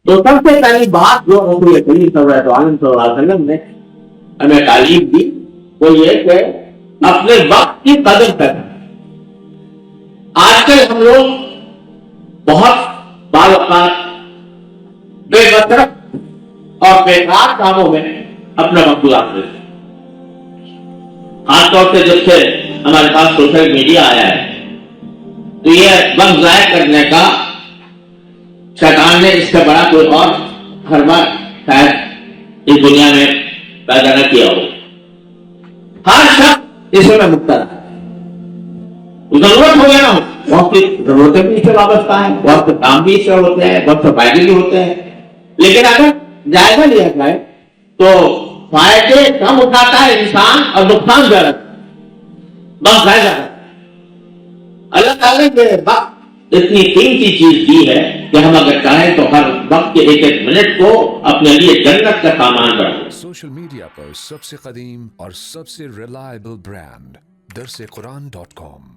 تو سب سے پہلی بات جو رسول کریم صلی اللہ علیہ وسلم نے ہمیں تعلیم دی وہ یہ کہ اپنے وقت کی قدر کرنا. آج کل ہم لوگ بہت بعض اوقات بے مطلب اور بیکار کاموں میں اپنا وقت گزارتے ہیں. خاص طور سے جب سے ہمارے پاس سوشل میڈیا آیا ہے تو یہ وقت ضائع کرنے کا شیطان نے اس سے بڑا کوئی اور حربہ شاید اس دنیا میں پیدا نہ کیا ہو. ہر شخص اس میں مبتلا ہے. ضرورت ہو گیا نا وقت کی ضرورتیں بھی اس سے وابستہ ہیں, وقت کام بھی اس سے ہوتے ہیں, وقت فائدے بھی ہوتے ہیں. لیکن اگر جائزہ لیا جائے تو فائدے کم اٹھاتا ہے انسان اور نقصان زیادہ, وقت ضائع زیادہ. اللہ تعالیٰ نے وقت اتنی قیمتی چیز دی ہے کہ ہم اگر چاہیں تو ہر وقت کے ایک ایک منٹ کو اپنے لیے جنت کا سامان بنا. سوشل میڈیا پر سب سے قدیم اور سب سے ریلائبل برانڈ درسقرآن.com